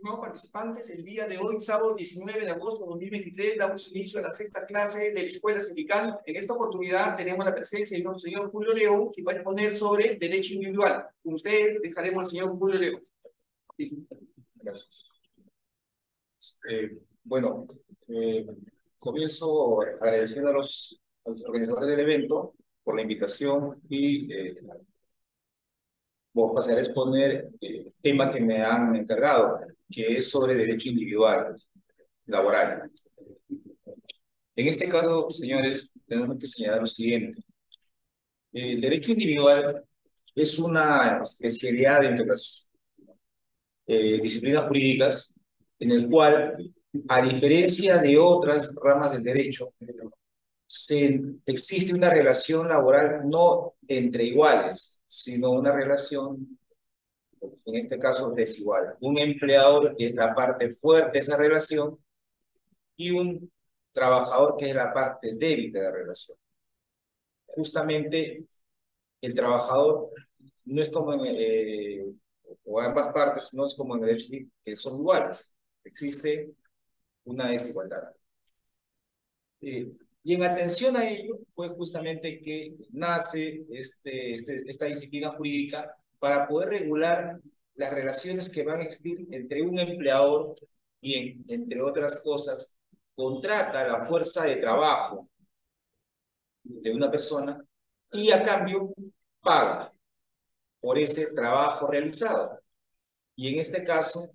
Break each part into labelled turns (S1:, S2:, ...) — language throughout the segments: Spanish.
S1: Estimados participantes, el día de hoy, sábado 19 de agosto de 2023, damos inicio a la sexta clase de la Escuela Sindical. En esta oportunidad tenemos la presencia de nuestro señor Julio León, que va a exponer sobre derecho individual. Con ustedes dejaremos al señor Julio León.
S2: Sí, gracias. Bueno, comienzo agradeciendo a los organizadores del evento por la invitación y pasaré a exponer el tema que me han encargado, que es sobre derecho individual laboral. En este caso, señores, tenemos que señalar lo siguiente. El derecho individual es una especialidad entre las disciplinas jurídicas en el cual, a diferencia de otras ramas del derecho, existe una relación laboral no entre iguales, sino una relación, en este caso, desigual. Un empleador que es la parte fuerte de esa relación y un trabajador que es la parte débil de la relación. Justamente, el trabajador no es como o ambas partes no es como en el derecho que son iguales. Existe una desigualdad. Y en atención a ello, fue justamente que nace esta disciplina jurídica para poder regular las relaciones que van a existir entre un empleador y, entre otras cosas, contrata la fuerza de trabajo de una persona y a cambio paga por ese trabajo realizado. Y en este caso,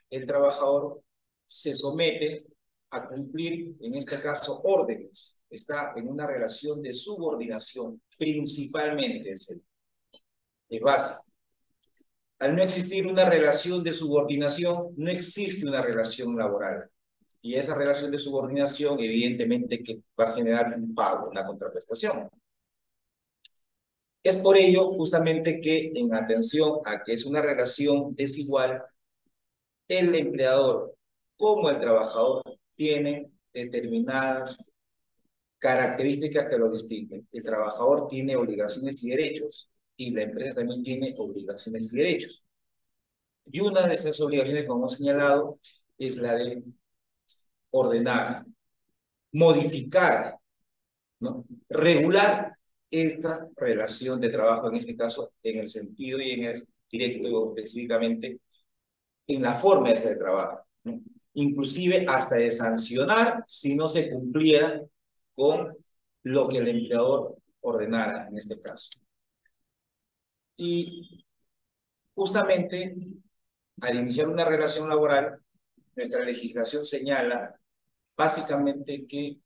S2: el trabajador se somete a cumplir, en este caso, órdenes. Está en una relación de subordinación, principalmente, es básico. Al no existir una relación de subordinación, no existe una relación laboral. Y esa relación de subordinación, evidentemente, que va a generar un pago, una contraprestación. Es por ello, justamente, que en atención a que es una relación desigual, el empleador como el trabajador tienen determinadas características que lo distinguen. El trabajador tiene obligaciones y derechos y la empresa también tiene obligaciones y derechos. Y una de esas obligaciones, como hemos señalado, es la de ordenar, modificar, ¿no? Regular esta relación de trabajo, en este caso, en el sentido y en el directo o específicamente en la forma de hacer trabajo, ¿no? Inclusive hasta de sancionar si no se cumpliera con lo que el empleador ordenara en este caso. Y justamente al iniciar una relación laboral, nuestra legislación señala básicamente que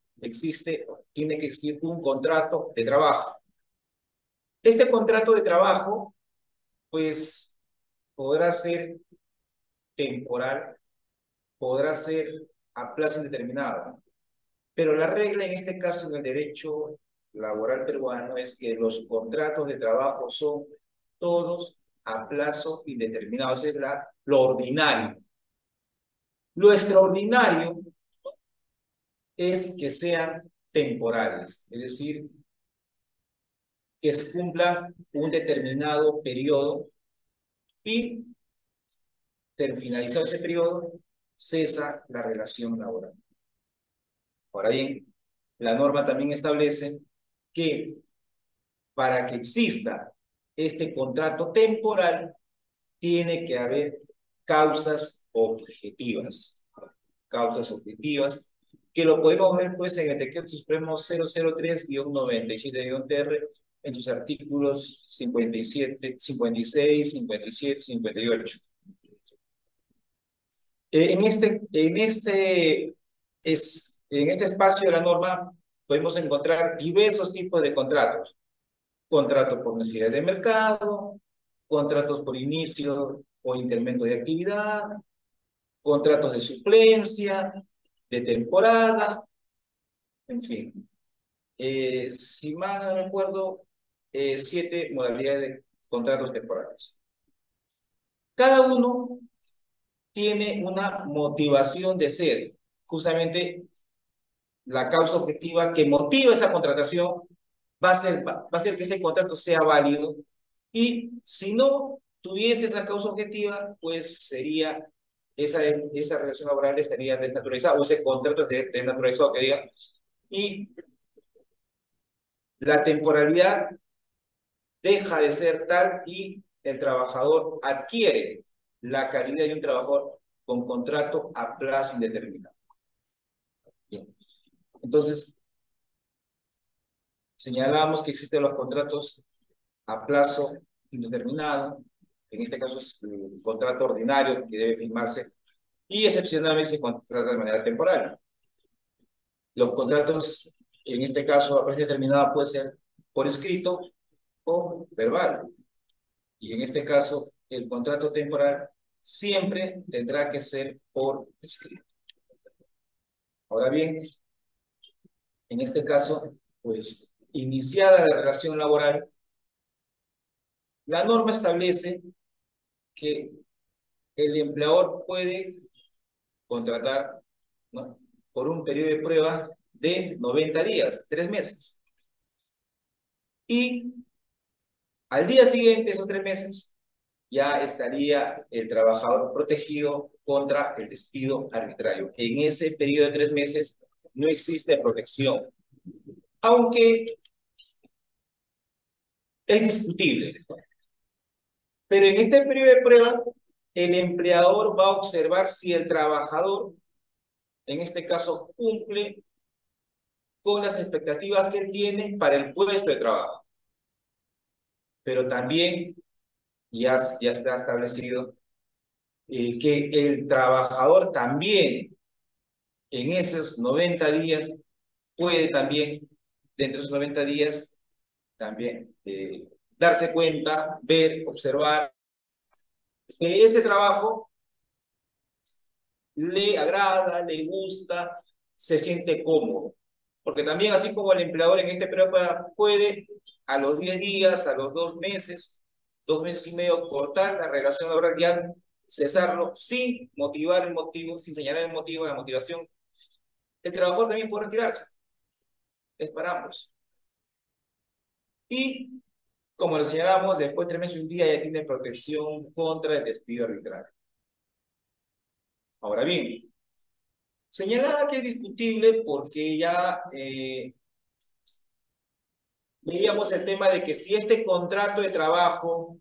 S2: tiene que existir un contrato de trabajo. Este contrato de trabajo, pues, podrá ser temporal, podrá ser a plazo indeterminado. Pero la regla en este caso en el derecho laboral peruano es que los contratos de trabajo son todos a plazo indeterminado. Eso es lo ordinario. Lo extraordinario es que sean temporales, es decir, que se cumplan un determinado periodo y, finalizado ese periodo, cesa la relación laboral. Ahora bien, la norma también establece que para que exista este contrato temporal, tiene que haber causas objetivas. Causas objetivas, que lo podemos ver pues en el Decreto Supremo 003-97-TR, en sus artículos 57, 56, 57, 58. En este espacio de la norma podemos encontrar diversos tipos de contratos. Contratos por necesidad de mercado, contratos por inicio o incremento de actividad, contratos de suplencia, de temporada, en fin. Si mal no recuerdo, 7 modalidades de contratos temporales. Cada uno tiene una motivación de ser, justamente la causa objetiva que motiva esa contratación va a ser que este contrato sea válido, y si no tuviese esa causa objetiva, pues sería esa relación laboral estaría desnaturalizada, o ese contrato desnaturalizado que diga, y la temporalidad deja de ser tal y el trabajador adquiere la calidad de un trabajador con contrato a plazo indeterminado. Bien. Entonces, señalábamos que existen los contratos a plazo indeterminado, en este caso es el contrato ordinario que debe firmarse, y excepcionalmente se contrata de manera temporal. Los contratos, en este caso a plazo indeterminado, puede ser por escrito o verbal. Y en este caso, el contrato temporal siempre tendrá que ser por escrito. Ahora bien, en este caso, pues, iniciada la relación laboral, la norma establece que el empleador puede contratar, ¿no?, por un periodo de prueba de 90 días, 3 meses. Y al día siguiente, esos 3 meses, ya estaría el trabajador protegido contra el despido arbitrario. En ese periodo de 3 meses no existe protección, aunque es discutible. Pero en este periodo de prueba, el empleador va a observar si el trabajador, en este caso, cumple con las expectativas que él tiene para el puesto de trabajo. Pero también ya está establecido que el trabajador también en esos 90 días puede también, dentro de esos 90 días, también darse cuenta, ver, observar que ese trabajo le agrada, le gusta, se siente cómodo. Porque también, así como el empleador en este periodo puede a los 10 días, a los 2 meses, 2 meses y medio, cortar la relación laboral, ya cesarlo, sin motivar el motivo, sin señalar el motivo, la motivación, el trabajador también puede retirarse. Es para ambos. Y, como lo señalamos, después de 3 meses y un día ya tiene protección contra el despido arbitrario. Ahora bien, señalaba que es discutible porque ya veíamos el tema de que si este contrato de trabajo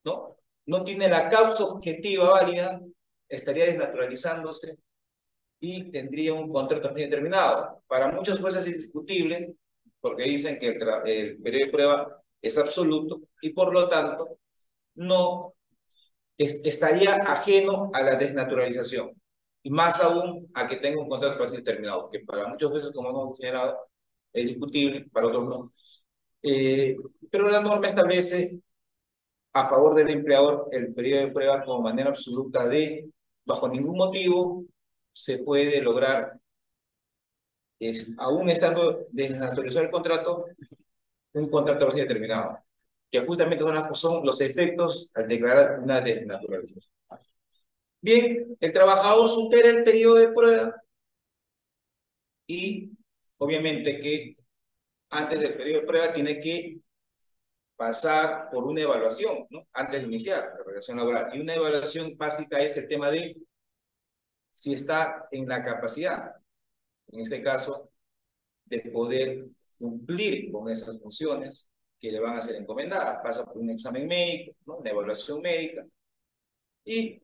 S2: no tiene la causa objetiva válida, estaría desnaturalizándose y tendría un contrato indeterminado. Para muchos jueces es discutible porque dicen que el periodo de prueba es absoluto y por lo tanto no estaría ajeno a la desnaturalización. Y más aún a que tenga un contrato indeterminado, que para muchos jueces, como hemos señalado, es discutible, para otros no. Pero la norma establece a favor del empleador el periodo de prueba como manera absoluta de, bajo ningún motivo, se puede lograr, aún estando desnaturalizado el contrato, un contrato determinado, que justamente son los efectos al declarar una desnaturalización. Bien, el trabajador supera el periodo de prueba y obviamente que antes del periodo de prueba tiene que pasar por una evaluación, ¿no?, antes de iniciar la relación laboral. Y una evaluación básica es el tema de si está en la capacidad, en este caso, de poder cumplir con esas funciones que le van a ser encomendadas. Pasa por un examen médico, ¿no?, una evaluación médica, y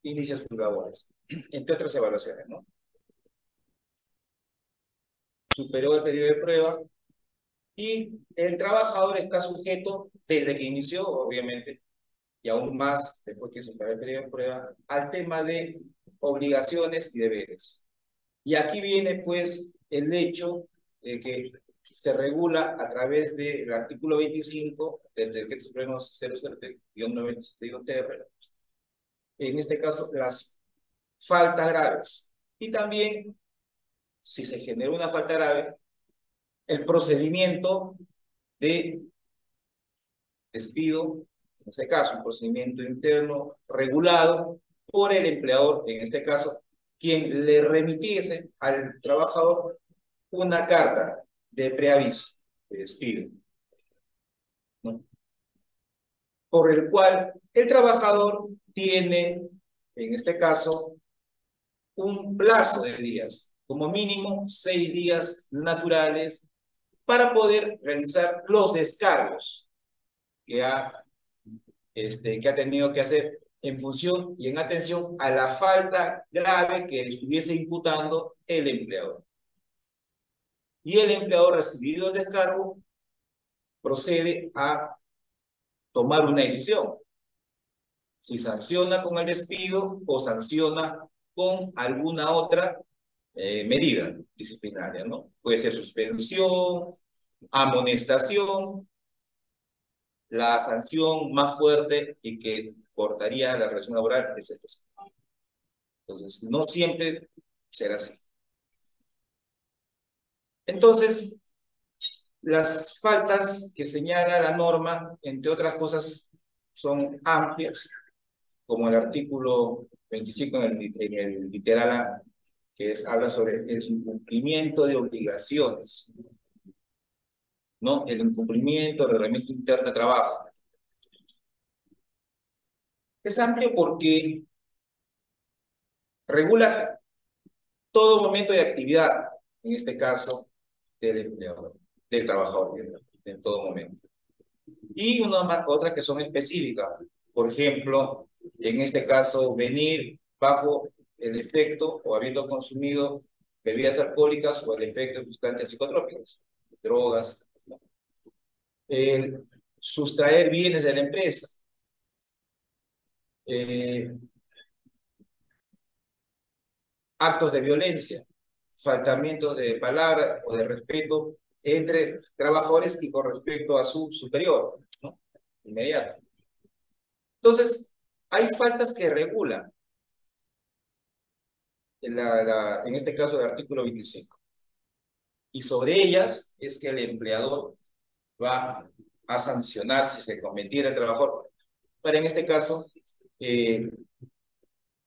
S2: inicia sus labores, entre otras evaluaciones, ¿no? Superó el periodo de prueba y el trabajador está sujeto, desde que inició, obviamente, y aún más después que superó el periodo de prueba, al tema de obligaciones y deberes. Y aquí viene, pues, el hecho de que se regula a través del artículo 25 del Decreto Supremo 0-90-TR, en este caso, las faltas graves. Y también, si se genera una falta grave, el procedimiento de despido, en este caso, un procedimiento interno regulado por el empleador, en este caso, quien le remitiese al trabajador una carta de preaviso, de despido, ¿no?, por el cual el trabajador tiene en este caso, un plazo de días, como mínimo 6 días naturales, para poder realizar los descargos que que ha tenido que hacer en función y en atención a la falta grave que estuviese imputando el empleador. Y el empleador, recibido el descargo, procede a tomar una decisión. Si sanciona con el despido o sanciona con alguna otra medida disciplinaria, ¿no? Puede ser suspensión, amonestación, la sanción más fuerte y que cortaría la relación laboral es el despido. Entonces, no siempre será así. Entonces, las faltas que señala la norma, entre otras cosas, son amplias, como el artículo 25 en el literal A, que habla sobre el incumplimiento de obligaciones, ¿no? El incumplimiento del reglamento interno de trabajo. Es amplio porque regula todo momento de actividad, en este caso, del empleador, del trabajador, en todo momento. Y otras que son específicas. Por ejemplo, en este caso, venir bajo el efecto o habiendo consumido bebidas alcohólicas o el efecto de sustancias psicotrópicas, drogas, ¿no? Sustraer bienes de la empresa, actos de violencia, faltamientos de palabra o de respeto entre trabajadores y con respecto a su superior, ¿no? Inmediato. Entonces, hay faltas que regulan, en este caso, el artículo 25. Y sobre ellas es que el empleador va a sancionar si se cometiera el trabajador. Pero en este caso,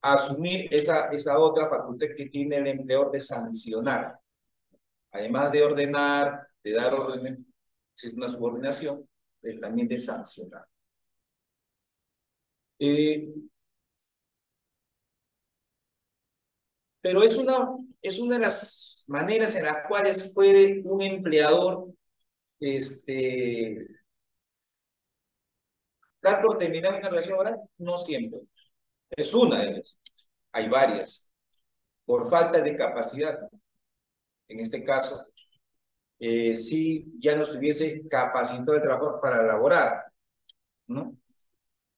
S2: asumir esa otra facultad que tiene el empleador de sancionar. Además de ordenar, de dar órdenes, si es una subordinación, también de sancionar. Pero es una de las maneras en las cuales puede un empleador dar por terminada una relación laboral. No siempre. Es una de ellas. Hay varias. Por falta de capacidad. En este caso, si ya no estuviese capacitado el trabajador para laborar, ¿no?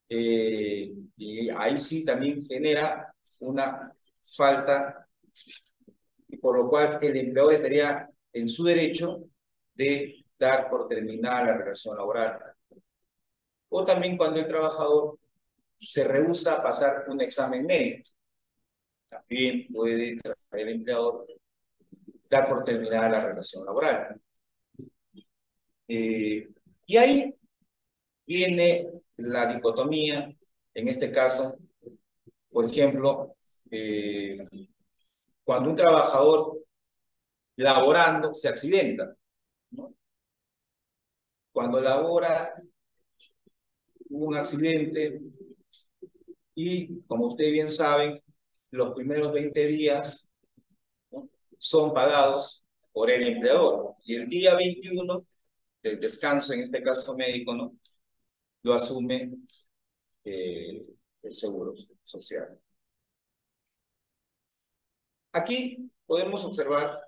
S2: Y ahí sí también genera una falta, y por lo cual el empleador estaría en su derecho de dar por terminada la relación laboral. O también cuando el trabajador se rehúsa a pasar un examen médico, también puede el empleador dar por terminada la relación laboral. Y ahí viene la dicotomía, en este caso, por ejemplo, cuando un trabajador laborando se accidenta, ¿no? Cuando labora, hubo un accidente y, como ustedes bien saben, los primeros 20 días, ¿no?, son pagados por el empleador. Y el día 21 del descanso, en este caso médico, ¿no?, lo asume el seguro social. Aquí podemos observar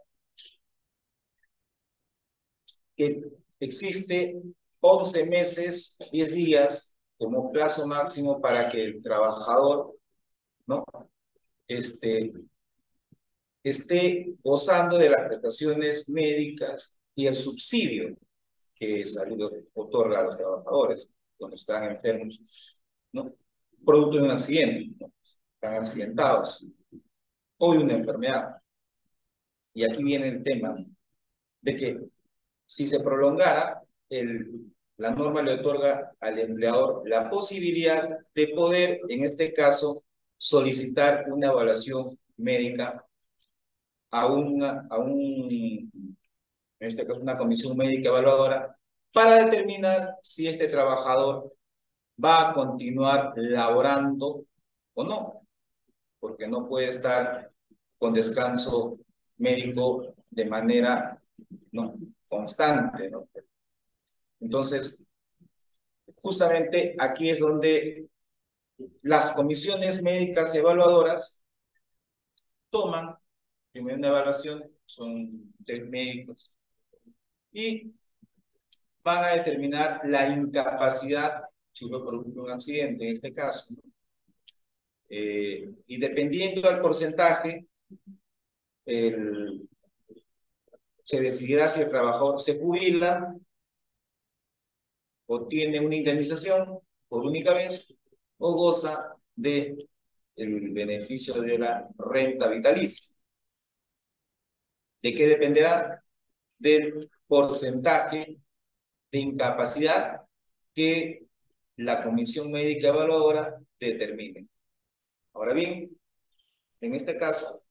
S2: que existe 11 meses, 10 días como plazo máximo para que el trabajador, ¿no?, esté gozando de las prestaciones médicas y el subsidio que Salud otorga a los trabajadores cuando están enfermos, ¿no?, producto de un accidente, ¿no?, están accidentados o de una enfermedad. Y aquí viene el tema de que si se prolongara, la norma le otorga al empleador la posibilidad de poder, en este caso, solicitar una evaluación médica en este caso, una comisión médica evaluadora, para determinar si este trabajador va a continuar laborando o no. porque no puede estar con descanso médico de manera, ¿no?, constante, ¿no? Entonces, justamente aquí es donde las comisiones médicas evaluadoras toman primero una evaluación, son 3 médicos, y van a determinar la incapacidad, si fue por un accidente en este caso, y dependiendo del porcentaje, se decidirá si el trabajador se jubila o tiene una indemnización por única vez o goza de el beneficio de la renta vitalicia. ¿De qué dependerá? Del porcentaje de incapacidad que la Comisión Médica Evaluadora determine. Ahora bien, en este caso,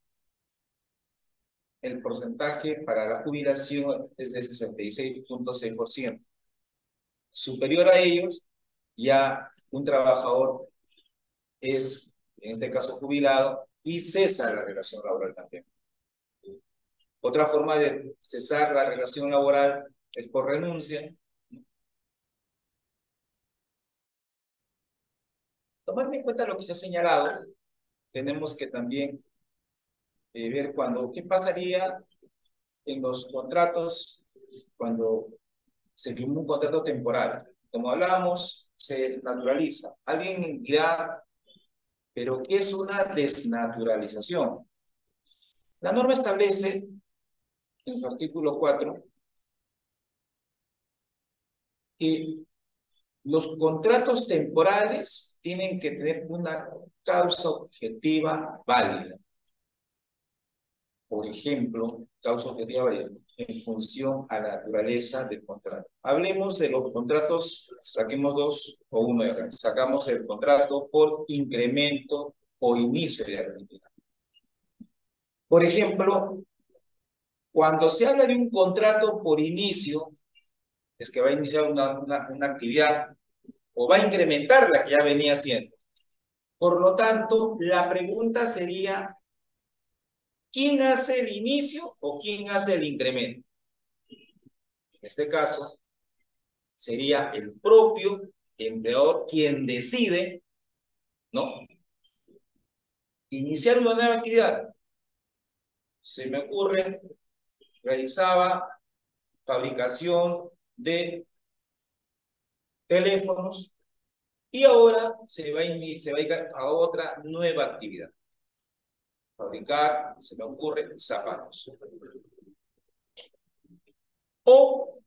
S2: el porcentaje para la jubilación es de 66.6%. Superior a ellos, ya un trabajador es, en este caso, jubilado y cesa la relación laboral también. Otra forma de cesar la relación laboral es por renuncia. Tomando en cuenta lo que se ha señalado, tenemos que también ver qué pasaría en los contratos cuando se firma un contrato temporal. Como hablábamos, se desnaturaliza. Alguien dirá, ¿pero qué es una desnaturalización? La norma establece, en su artículo 4, que los contratos temporales tienen que tener una causa objetiva válida. Por ejemplo, causa objetiva válida en función a la naturaleza del contrato. Hablemos de los contratos, saquemos 2 o 1 de acá. Sacamos el contrato por incremento o inicio de actividad. Por ejemplo, cuando se habla de un contrato por inicio, es que va a iniciar una actividad o va a incrementar la que ya venía haciendo. Por lo tanto, la pregunta sería, ¿quién hace el inicio o quién hace el incremento? En este caso, sería el propio empleador quien decide, ¿no?, iniciar una nueva actividad. Se me ocurre, realizaba fabricación de teléfonos y ahora se va a ir a otra nueva actividad. Fabricar, se me ocurre, zapatos. O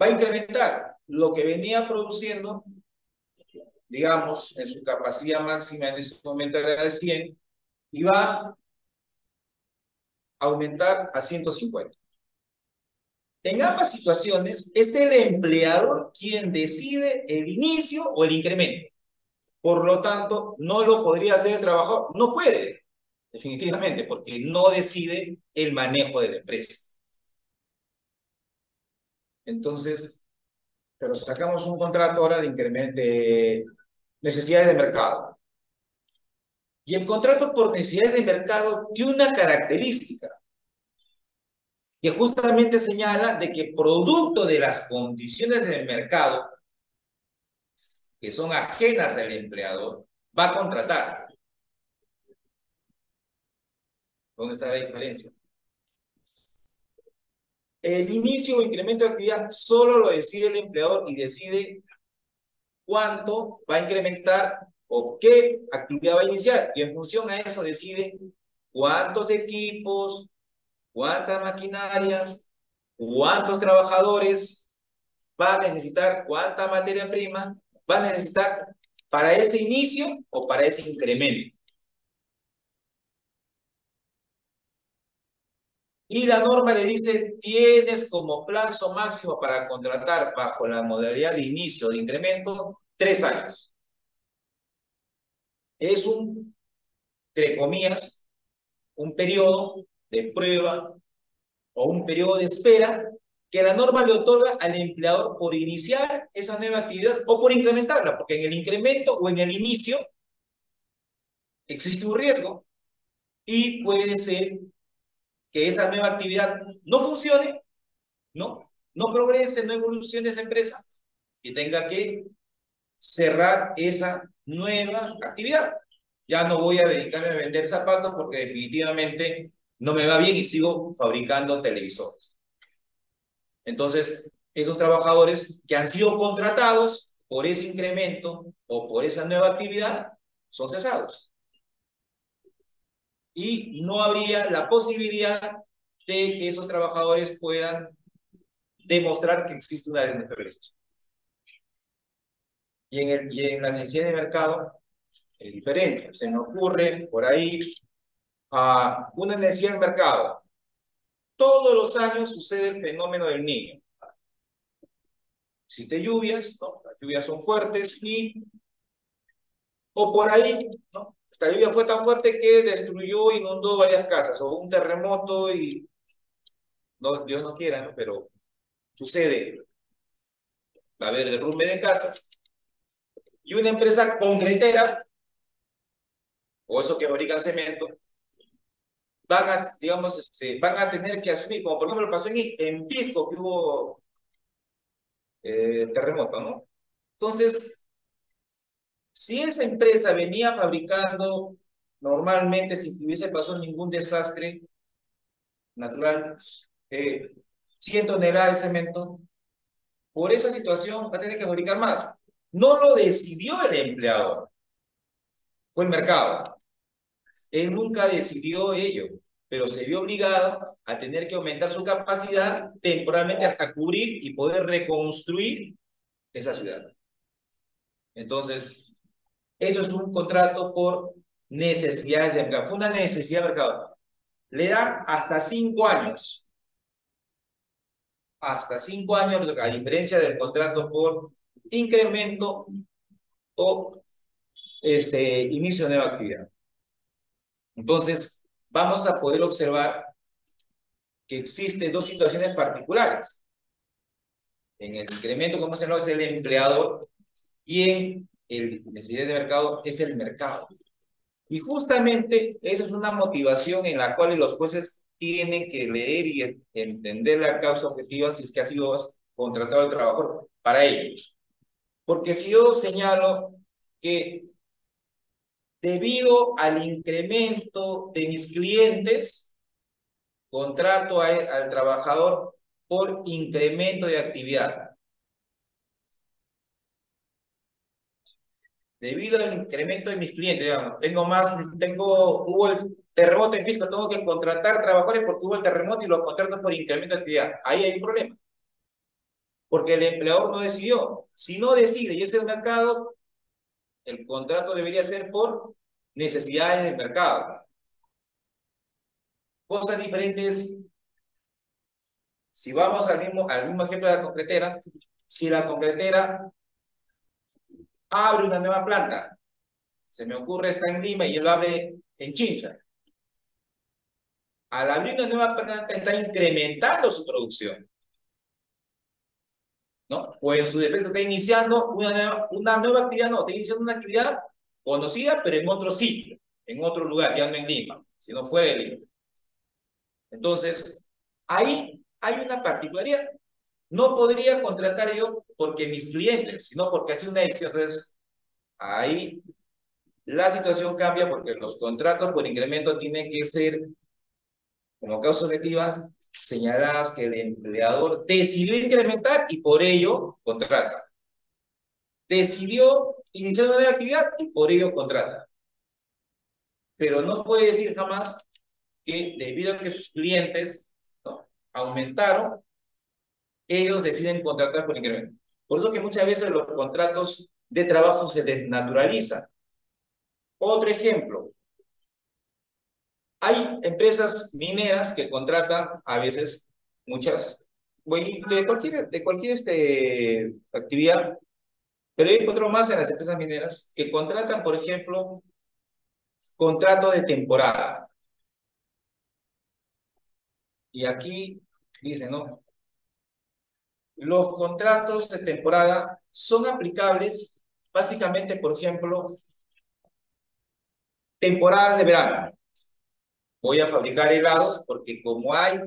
S2: va a incrementar lo que venía produciendo, digamos, en su capacidad máxima en ese momento era de 100, y va a aumentar a 150. En ambas situaciones, es el empleador quien decide el inicio o el incremento. Por lo tanto, no lo podría hacer el trabajador. No puede, definitivamente, porque no decide el manejo de la empresa. Entonces, pero sacamos un contrato ahora de incremento de necesidades de mercado. Y el contrato por necesidades de mercado tiene una característica que justamente señala de que producto de las condiciones del mercado, que son ajenas al empleador, va a contratar. ¿Dónde está la diferencia? El inicio o incremento de actividad solo lo decide el empleador y decide cuánto va a incrementar o qué actividad va a iniciar. Y en función a eso decide cuántos equipos, cuántas maquinarias, cuántos trabajadores va a necesitar, cuánta materia prima va a necesitar para ese inicio o para ese incremento. Y la norma le dice, tienes como plazo máximo para contratar bajo la modalidad de inicio o de incremento 3 años. Es entre comillas, un periodo de prueba o un periodo de espera que la norma le otorga al empleador por iniciar esa nueva actividad o por incrementarla, porque en el incremento o en el inicio existe un riesgo y puede ser que esa nueva actividad no funcione, no progrese, no evolucione esa empresa y tenga que cerrar esa nueva actividad. Ya no voy a dedicarme a vender zapatos porque definitivamente no me va bien y sigo fabricando televisores. Entonces, esos trabajadores que han sido contratados por ese incremento o por esa nueva actividad son cesados. Y no habría la posibilidad de que esos trabajadores puedan demostrar que existe una desnaturalización. Y en la necesidad de mercado es diferente. Se me ocurre por ahí una necesidad de mercado. Todos los años sucede el fenómeno del niño. Existen lluvias, ¿no? Las lluvias son fuertes o por ahí, ¿no? Esta lluvia fue tan fuerte que destruyó, inundó varias casas, o un terremoto y, no, Dios no quiera, ¿no? Pero sucede, va a haber derrumbe de casas, y una empresa concretera, o eso que fabrican cemento, van a, digamos, van a tener que asumir, como por ejemplo pasó en Pisco, que hubo terremoto, ¿no? Entonces, si esa empresa venía fabricando normalmente, si hubiese pasado ningún desastre natural, 100 toneladas de cemento, por esa situación va a tener que fabricar más. No lo decidió el empleador, fue el mercado. Él nunca decidió ello, pero se vio obligado a tener que aumentar su capacidad temporalmente hasta cubrir y poder reconstruir esa ciudad. Entonces, eso es un contrato por necesidades de mercado. Fue una necesidad de mercado. Le da hasta 5 años. Hasta 5 años, a diferencia del contrato por incremento o inicio de nueva actividad. Entonces, vamos a poder observar que existen dos situaciones particulares. En el incremento, como se lo es el empleador, y en el necesidad de mercado es el mercado. Y justamente esa es una motivación en la cual los jueces tienen que leer y entender la causa objetiva si es que ha sido contratado el trabajador para ellos. Porque si yo señalo que debido al incremento de mis clientes, contrato al trabajador por incremento de actividad. Debido al incremento de mis clientes, digamos, hubo el terremoto en Pisco, tengo que contratar trabajadores porque hubo el terremoto y los contrato por incremento de actividad. Ahí hay un problema. Porque el empleador no decidió. Si no decide y es el mercado, el contrato debería ser por necesidades del mercado. Cosas diferentes. Si vamos al mismo ejemplo de la concretera, si la concretera abre una nueva planta, se me ocurre, está en Lima y él lo abre en Chincha. Al abrir una nueva planta está incrementando su producción, ¿no? O en su defecto está iniciando una nueva actividad, no, está iniciando una actividad conocida, pero en otro sitio, en otro lugar, ya no en Lima, sino fuera de Lima. Entonces, ahí hay una particularidad. No podría contratar yo porque mis clientes, sino porque hace una decisión. Entonces, ahí la situación cambia porque los contratos por incremento tienen que ser, como causas objetivas, señaladas que el empleador decidió incrementar y por ello contrata. Decidió iniciar una nueva actividad y por ello contrata. Pero no puede decir jamás que debido a que sus clientes, ¿no?, aumentaron, ellos deciden contratar por incremento. Por eso que muchas veces los contratos de trabajo se desnaturalizan. Otro ejemplo, hay empresas mineras que contratan a veces de cualquier actividad, pero hay otro más en las empresas mineras que contratan, por ejemplo, contrato de temporada. Y aquí dice, ¿no? Los contratos de temporada son aplicables básicamente, por ejemplo, Temporadas de verano. Voy a fabricar helados porque como hay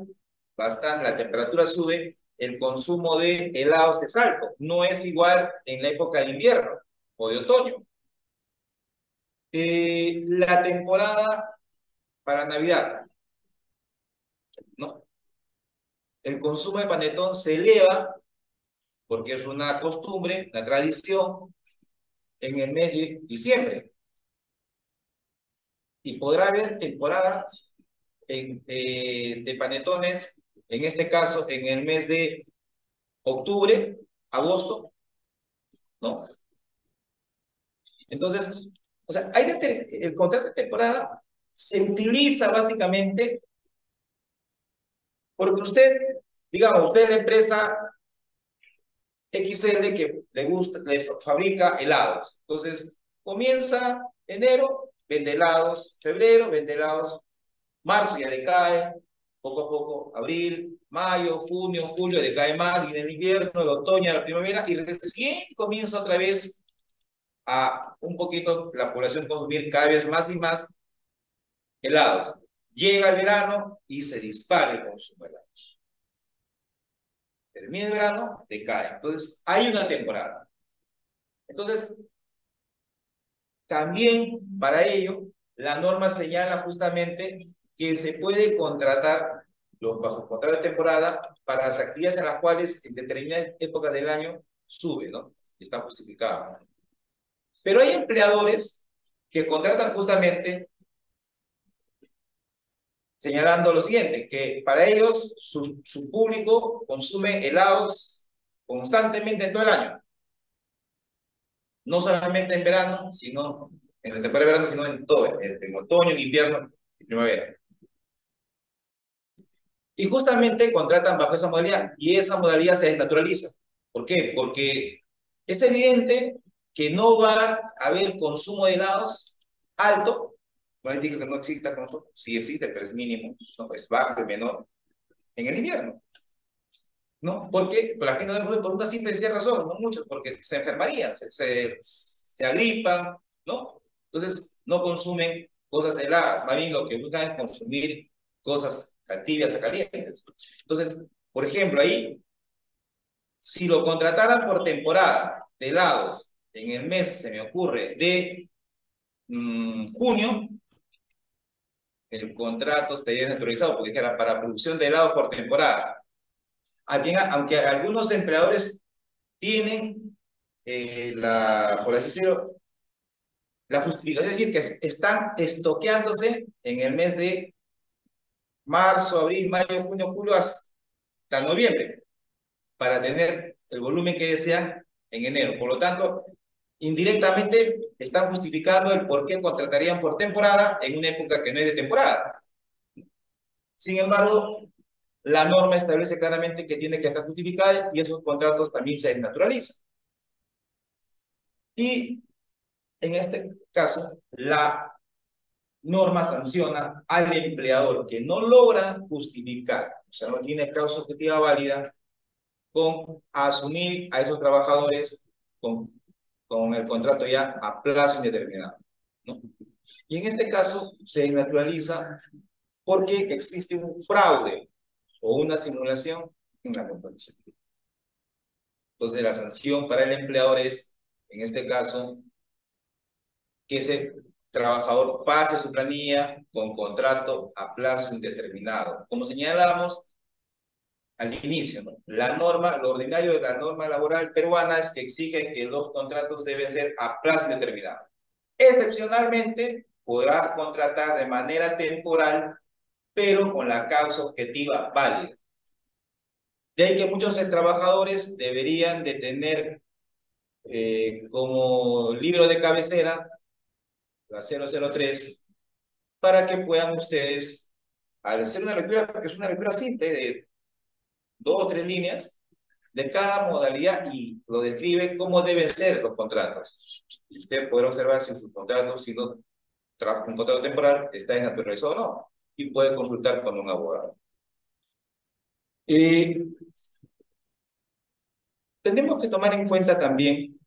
S2: bastante, la temperatura sube, el consumo de helados es alto. No es igual en la época de invierno o de otoño. La temporada para Navidad, ¿no? El consumo de panetón se eleva porque es una costumbre, una tradición en el mes de diciembre. Y podrá haber temporadas de panetones, en este caso en el mes de octubre, agosto, ¿no? Entonces, o sea, el contrato de temporada se utiliza básicamente porque usted, digamos, usted es la empresa XL que le gusta, le fabrica helados. Entonces, comienza enero, vende helados, febrero, vende helados, marzo ya decae, poco a poco, abril, mayo, junio, julio, decae más, viene el invierno, el otoño, la primavera, y recién comienza otra vez a un poquito la población consumir cada vez más y más helados. Llega el verano y se dispara el consumo de helados. Termina el verano, decae. Entonces, hay una temporada. Entonces, también para ello, la norma señala justamente que se puede contratar los bajo contrato de temporada para las actividades en las cuales en determinadas épocas del año sube, ¿no? Está justificado. Pero hay empleadores que contratan justamente señalando lo siguiente, que para ellos su público consume helados constantemente en todo el año. No solamente en verano, sino en la temporada de verano, sino en todo, en otoño, en invierno y primavera. Y justamente contratan bajo esa modalidad, y esa modalidad se desnaturaliza. ¿Por qué? Porque es evidente que no va a haber consumo de helados alto, no indica que no exista consumo, sí existe, pero es mínimo, no, es bajo, es menor, en el invierno. ¿No? Porque la gente no consume por una simple y sencilla razón, no muchos, porque se enfermarían, se agripan, ¿no? Entonces no consumen cosas heladas, más bien lo que buscan es consumir cosas tibias a calientes. Entonces, por ejemplo, ahí, si lo contrataran por temporada de helados en el mes, se me ocurre, de junio, el contrato estaría desnaturalizado porque era para producción de helados por temporada. Aunque algunos empleadores tienen por así decirlo, la justificación, es decir, que están estoqueándose en el mes de marzo, abril, mayo, junio, julio hasta noviembre para tener el volumen que desean en enero. Por lo tanto, indirectamente están justificando el por qué contratarían por temporada en una época que no es de temporada. Sin embargo, la norma establece claramente que tiene que estar justificada y esos contratos también se desnaturalizan. Y en este caso, la norma sanciona al empleador que no logra justificar, o sea, no tiene causa objetiva válida con asumir a esos trabajadores con el contrato ya a plazo indeterminado, ¿no? Y en este caso se desnaturaliza porque existe un fraude o una simulación en la contratación. Entonces la sanción para el empleador es, en este caso, que ese trabajador pase su planilla con contrato a plazo indeterminado. Como señalábamos al inicio, ¿no? La norma, lo ordinario de la norma laboral peruana es que exige que los contratos deben ser a plazo indeterminado. Excepcionalmente, podrás contratar de manera temporal, pero con la causa objetiva válida. De ahí que muchos trabajadores deberían de tener como libro de cabecera la 003, para que puedan ustedes, al hacer una lectura, porque es una lectura simple de 2 o 3 líneas, de cada modalidad y lo describe cómo deben ser los contratos. Y usted podrá observar si su contrato, si no trabaja con un contrato temporal, está desnaturalizado o no, y puede consultar con un abogado. Tenemos que tomar en cuenta también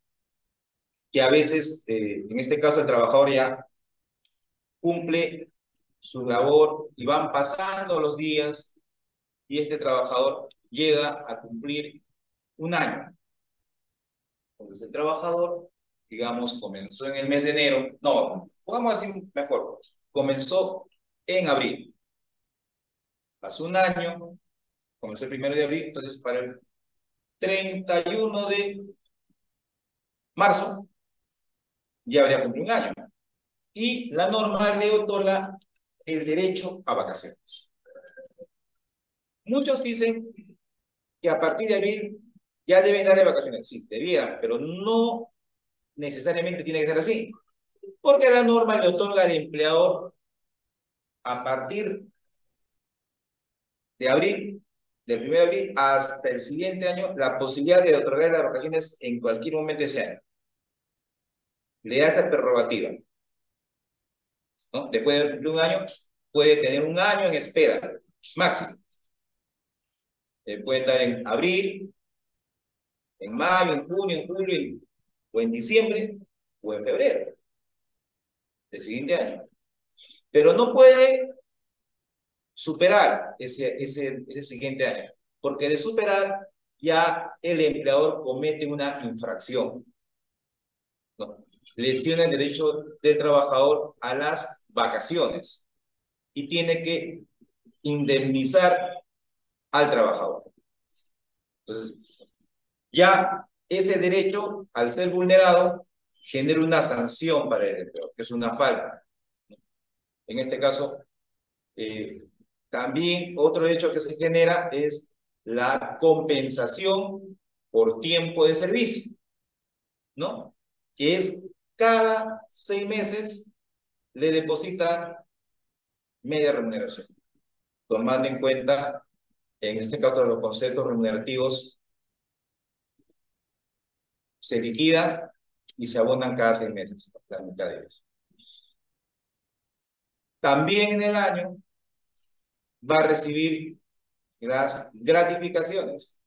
S2: que a veces, en este caso el trabajador ya cumple su labor y van pasando los días y este trabajador llega a cumplir un año. Entonces el trabajador, digamos, comenzó en el mes de enero, no, vamos a decir mejor, comenzó en abril. Pasó un año, comenzó el 1 de abril, entonces para el 31 de marzo ya habría cumplido un año. Y la norma le otorga el derecho a vacaciones. Muchos dicen que a partir de abril ya deben darle vacaciones. Sí, debieran, pero no necesariamente tiene que ser así. Porque la norma le otorga al empleador a partir de abril, del 1 de abril hasta el siguiente año, la posibilidad de otorgar las vacaciones en cualquier momento de ese año. Le da esa prerrogativa, ¿no? Después de cumplir un año, puede tener un año en espera, máximo. Puede estar en abril, en mayo, en junio, en julio, o en diciembre, o en febrero del siguiente año. Pero no puede superar ese siguiente año, porque de superar ya el empleador comete una infracción, ¿no? Lesiona el derecho del trabajador a las vacaciones y tiene que indemnizar al trabajador. Entonces, ya ese derecho, al ser vulnerado, genera una sanción para el empleador, que es una falta. En este caso, también otro hecho que se genera es la compensación por tiempo de servicio, ¿no? Que es cada 6 meses le deposita media remuneración, tomando en cuenta, en este caso, los conceptos remunerativos se liquidan y se abonan cada 6 meses, la mitad de ellos. También en el año va a recibir las gratificaciones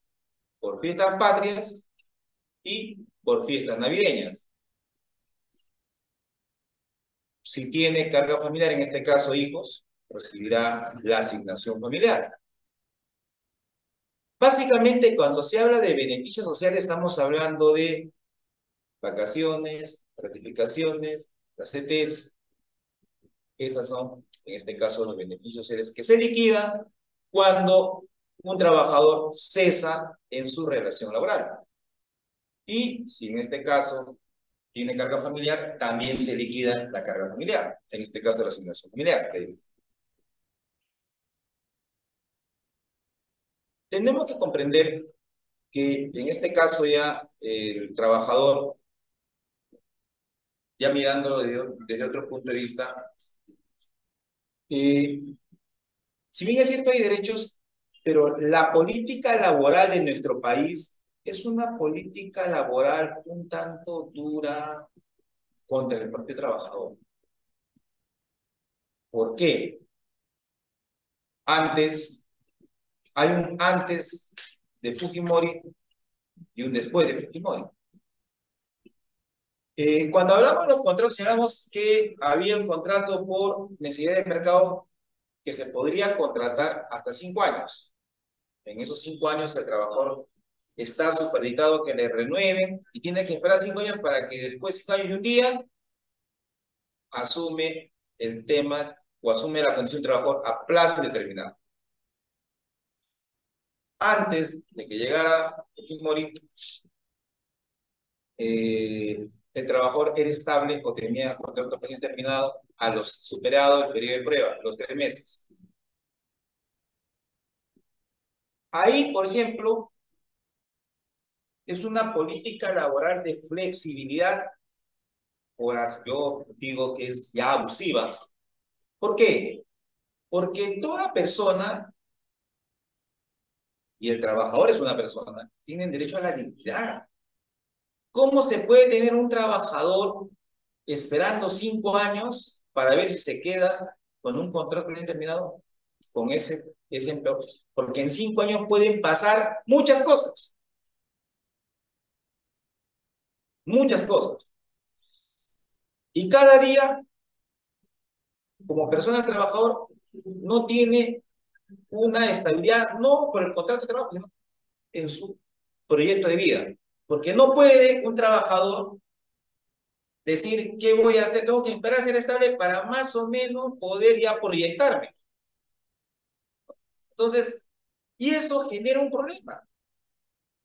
S2: por fiestas patrias y por fiestas navideñas. Si tiene carga familiar, en este caso hijos, recibirá la asignación familiar. Básicamente, cuando se habla de beneficios sociales, estamos hablando de vacaciones, gratificaciones, las CTs. Esas son, en este caso, los beneficios sociales que se liquidan cuando un trabajador cesa en su relación laboral. Y si en este caso tiene carga familiar, también se liquida la carga familiar, en este caso la asignación familiar. Tenemos que comprender que en este caso ya el trabajador, ya mirándolo desde otro punto de vista, si bien es cierto hay derechos, pero la política laboral de nuestro país es una política laboral un tanto dura contra el propio trabajador. ¿Por qué? Hay un antes de Fujimori y un después de Fujimori. Cuando hablamos de los contratos, señalamos que había un contrato por necesidad de mercado que se podría contratar hasta 5 años. En esos 5 años el trabajador está supeditado que le renueven y tiene que esperar 5 años para que después de 5 años y un día asume el tema o asume la condición de trabajador a plazo indeterminado. Antes de que llegara Fujimori, el trabajador era estable o tenía contrato terminado a los superado el periodo de prueba, los 3 meses. Ahí, por ejemplo, es una política laboral de flexibilidad, o yo digo que es ya abusiva. ¿Por qué? Porque toda persona, y el trabajador es una persona, tienen derecho a la dignidad. ¿Cómo se puede tener un trabajador esperando 5 años para ver si se queda con un contrato bien terminado con ese empleo? Porque en 5 años pueden pasar muchas cosas. Muchas cosas. Y cada día como persona trabajador no tiene una estabilidad, no por el contrato de trabajo, sino en su proyecto de vida. Porque no puede un trabajador decir, ¿qué voy a hacer? Tengo que esperar a ser estable para más o menos poder ya proyectarme. Entonces, y eso genera un problema,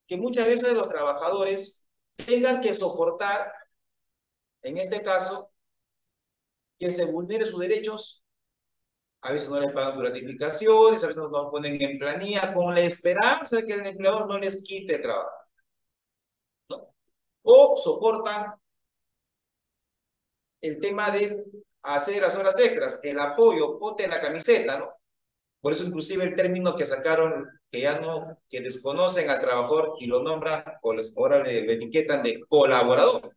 S2: que muchas veces los trabajadores tengan que soportar, en este caso, que se vulneren sus derechos. A veces no les pagan sus gratificaciones, a veces no los ponen en planilla con la esperanza de que el empleador no les quite trabajo, ¿no? O soportan el tema de hacer las horas extras, el apoyo, ponte en la camiseta, ¿no? Por eso inclusive el término que sacaron, que ya no, que desconocen al trabajador y lo nombran, o les, ahora le etiquetan de colaborador,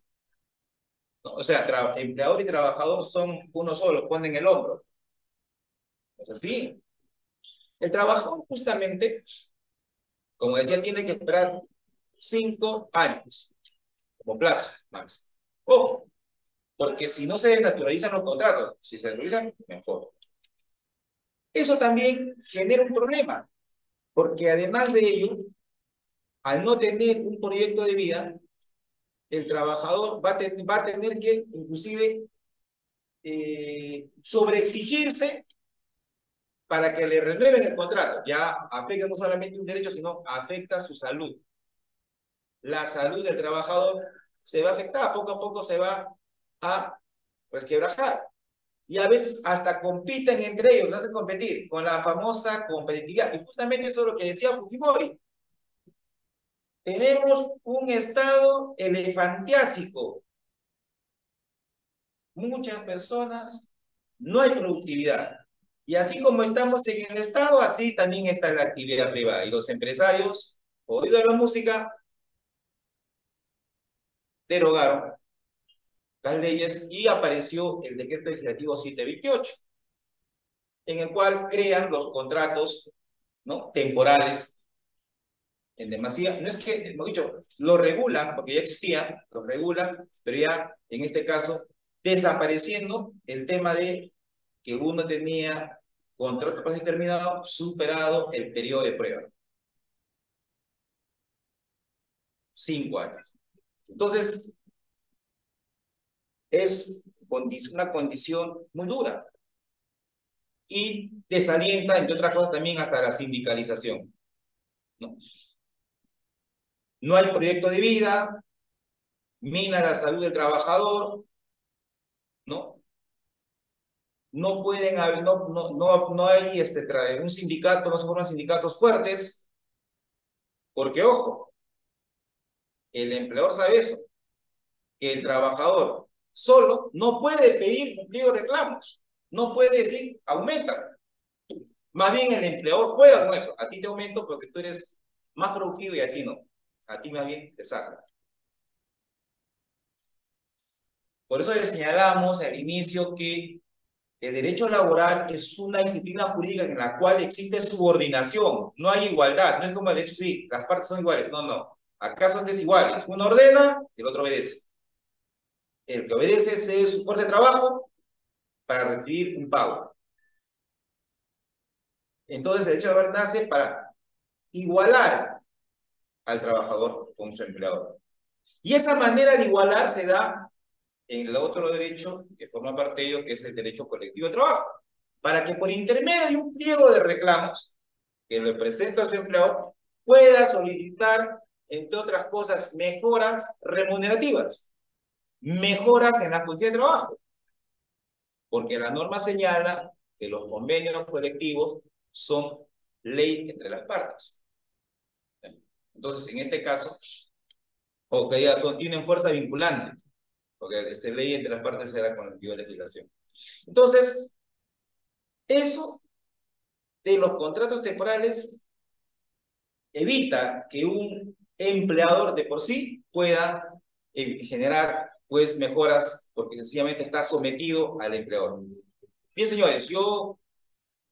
S2: ¿no? O sea, empleador y trabajador son uno solo, ponen el hombro. Es así. El trabajador justamente, como decía, tiene que esperar 5 años como plazo máximo. Ojo, porque si no se desnaturalizan los contratos, si se naturalizan, mejor. Eso también genera un problema, porque además de ello, al no tener un proyecto de vida, el trabajador va a tener que, inclusive, sobreexigirse para que le renueven el contrato. Ya afecta no solamente un derecho, sino afecta su salud. La salud del trabajador se va a afectar, poco a poco se va a resquebrajar. Y a veces hasta compiten entre ellos, hacen competir con la famosa competitividad. Y justamente eso es lo que decía Fujimori. Tenemos un estado elefantiásico. Muchas personas, no hay productividad. Y así como estamos en el estado, así también está la actividad privada. Y los empresarios, oído la música, derogaron las leyes y apareció el decreto legislativo 728, en el cual crean los contratos, ¿no?, temporales en demasía. No es que, hemos dicho, lo regulan, porque ya existía, lo regulan, pero ya en este caso desapareciendo el tema de que uno tenía contrato por determinado superado el periodo de prueba. 5 años. Entonces, es una condición muy dura y desalienta, entre otras cosas, también hasta la sindicalización, ¿no? No hay proyecto de vida, mina la salud del trabajador, ¿no? No pueden haber, no hay un sindicato, no se forman sindicatos fuertes, porque, ojo, el empleador sabe eso, que el trabajador solo no puede pedir cumplido reclamos, no puede decir aumenta. Más bien el empleador juega con eso, a ti te aumento porque tú eres más productivo y a ti no, a ti más bien te saca. Por eso le señalamos al inicio que el derecho laboral es una disciplina jurídica en la cual existe subordinación, no hay igualdad, no es como el derecho civil, las partes son iguales, no, no, acá son desiguales, uno ordena y el otro obedece. El que obedece cede su fuerza de trabajo para recibir un pago. Entonces el derecho laboral nace para igualar al trabajador con su empleador. Y esa manera de igualar se da en el otro derecho que forma parte de ello, que es el derecho colectivo de trabajo, para que por intermedio de un pliego de reclamos que le presenta a su empleador, pueda solicitar, entre otras cosas, mejoras remunerativas, mejoras en la condición de trabajo, porque la norma señala que los convenios colectivos son ley entre las partes. Entonces, en este caso, o que ya tienen fuerza vinculante, porque esa ley entre las partes será con el tipo de legislación. Entonces, eso de los contratos temporales evita que un empleador de por sí pueda generar pues mejoras porque sencillamente está sometido al empleador. Bien, señores, yo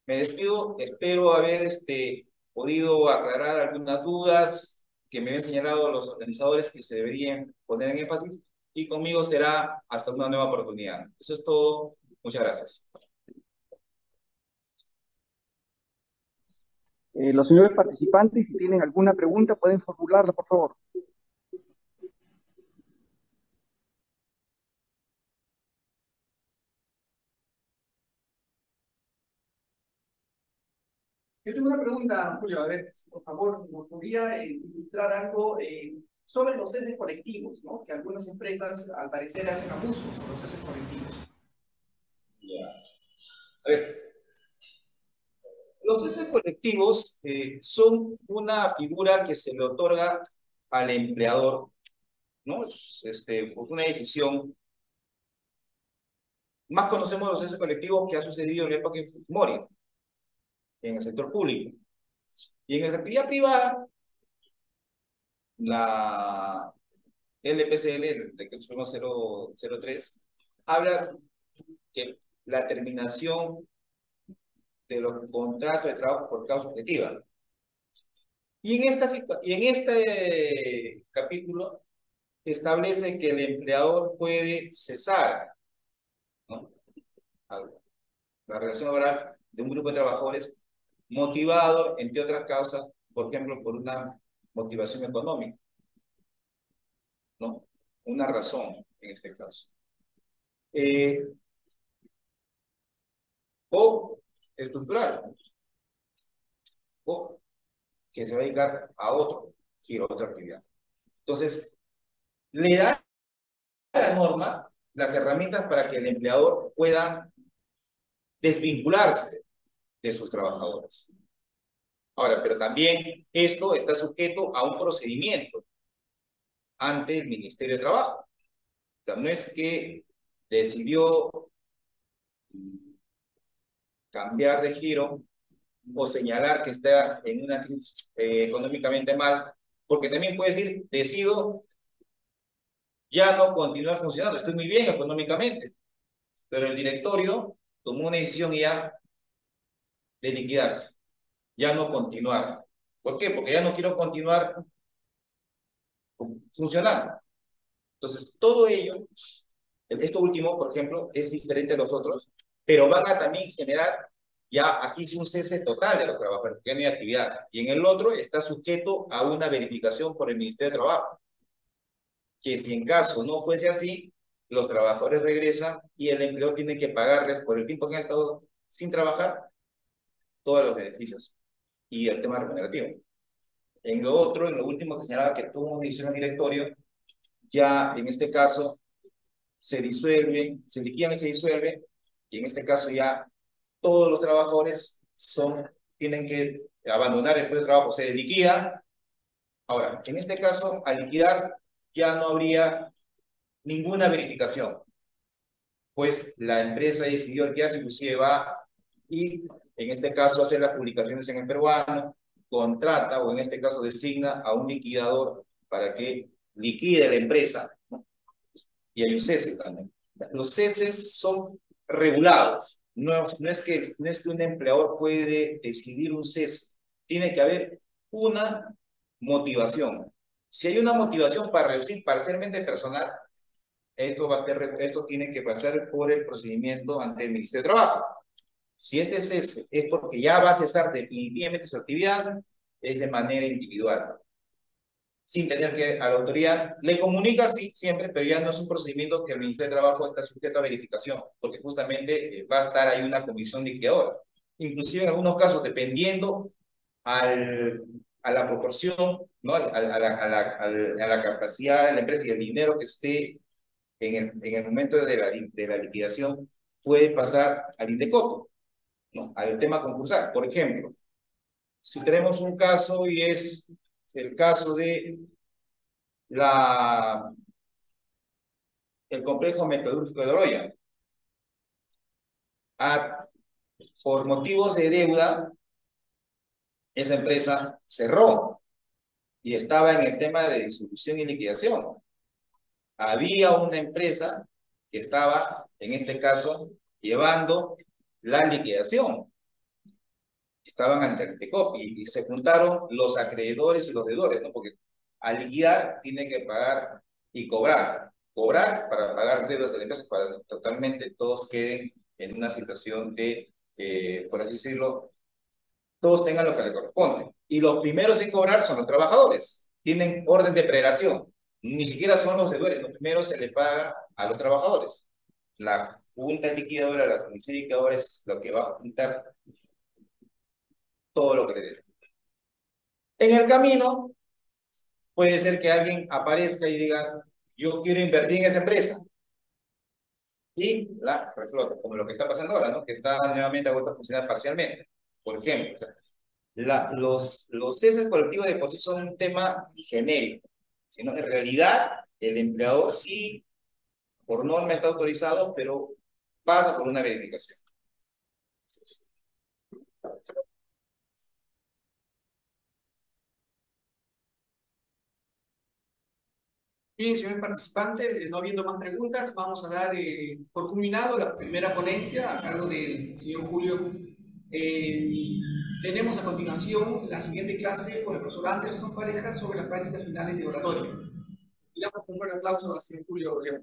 S2: me despido, espero haber podido aclarar algunas dudas que me habían señalado los organizadores que se deberían poner en énfasis, y conmigo será hasta una nueva oportunidad. Eso es todo. Muchas gracias.
S3: Los señores participantes, si tienen alguna pregunta, pueden formularla, por favor.
S1: Yo tengo una pregunta, Julio, a ver, si por favor, ¿nos podría ilustrar algo sobre los ceses colectivos, ¿no? Que algunas empresas, al parecer, hacen abusos sobre los ceses colectivos.
S2: Ya. A ver, los ceses colectivos son una figura que se le otorga al empleador, ¿no? Pues una decisión. Más conocemos los ceses colectivos que ha sucedido en la época de Fujimori, en el sector público. Y en la actividad privada, la LPCL, el Decreto Supremo 003, habla que la terminación de los contratos de trabajo por causa objetiva. Y en este capítulo establece que el empleador puede cesar, ¿no?, la relación laboral de un grupo de trabajadores motivado, entre otras causas, por ejemplo, por una motivación económica, ¿no? Una razón en este caso. O estructural, o que se va a dedicar a otro giro, a otra actividad. Entonces, le da a la norma las herramientas para que el empleador pueda desvincularse de sus trabajadores. Ahora, pero también esto está sujeto a un procedimiento ante el Ministerio de Trabajo. O sea, no es que decidió cambiar de giro o señalar que está en una crisis económicamente mal, porque también puede decir, decido ya no continuar funcionando, estoy muy bien económicamente, pero el directorio tomó una decisión ya de liquidarse, ya no continuar. ¿Por qué? Porque ya no quiero continuar funcionando. Entonces, todo ello, esto último, por ejemplo, es diferente a los otros, pero van a también generar ya aquí sí un cese total de los trabajadores, porque ya no hay actividad. Y en el otro está sujeto a una verificación por el Ministerio de Trabajo, que si en caso no fuese así, los trabajadores regresan y el empleador tiene que pagarles por el tiempo que han estado sin trabajar todos los beneficios y el tema remunerativo. En lo otro, en lo último que señalaba que tuvo una decisión al directorio, ya en este caso se disuelve, se liquidan y se disuelve, y en este caso ya todos los trabajadores tienen que abandonar el puesto de trabajo, se liquida. Ahora, en este caso, al liquidar, ya no habría ninguna verificación, pues la empresa decidió que hace, inclusive va y en este caso hace las publicaciones en el peruano, contrata o en este caso designa a un liquidador para que liquide la empresa, ¿no? Y hay un cese también. Los ceses son regulados. No es que un empleador puede decidir un cese. Tiene que haber una motivación. Si hay una motivación para reducir parcialmente el personal, esto tiene que pasar por el procedimiento ante el Ministerio de Trabajo. Si este cese es porque ya va a cesar definitivamente su actividad, es de manera individual, sin tener que a la autoridad le comunica, sí, siempre, pero ya no es un procedimiento que el Ministerio de Trabajo está sujeto a verificación, porque justamente va a estar ahí una comisión liquidadora. Inclusive en algunos casos, dependiendo a la proporción, ¿no?, a la capacidad de la empresa y el dinero que esté en el momento de la liquidación, puede pasar al INDECOTO, ¿no?, al tema concursal. Por ejemplo, si tenemos un caso y es el caso de el complejo metalúrgico de Oroya, por motivos de deuda, esa empresa cerró y estaba en el tema de disolución y liquidación. Había una empresa que estaba, en este caso, llevando la liquidación. Estaban ante el INDECOP y se juntaron los acreedores y los deudores, ¿no? Porque al liquidar tiene que pagar y cobrar. Cobrar para pagar deudas de la empresa, para que totalmente todos queden en una situación de, por así decirlo, todos tengan lo que les corresponde. Y los primeros en cobrar son los trabajadores. Tienen orden de prelación. Ni siquiera son los deudores. Los primeros se les paga a los trabajadores. La junta liquidadora, la comisión liquidadora es lo que va a juntar todo lo que le debe. En el camino, puede ser que alguien aparezca y diga, yo quiero invertir en esa empresa. Y la reflota, como lo que está pasando ahora, ¿no? Que está nuevamente vuelto a funcionar parcialmente. Por ejemplo, los ceses colectivos de por sí son un tema genérico, sino en realidad el empleador sí, por norma está autorizado, pero pasa por una verificación.
S1: Bien, señores participantes, no habiendo más preguntas, vamos a dar por culminado la primera ponencia a cargo del señor Julio. Tenemos a continuación la siguiente clase con el profesor Anderson Pareja sobre las prácticas finales de oratoria. Y damos un buen aplauso al señor Julio León.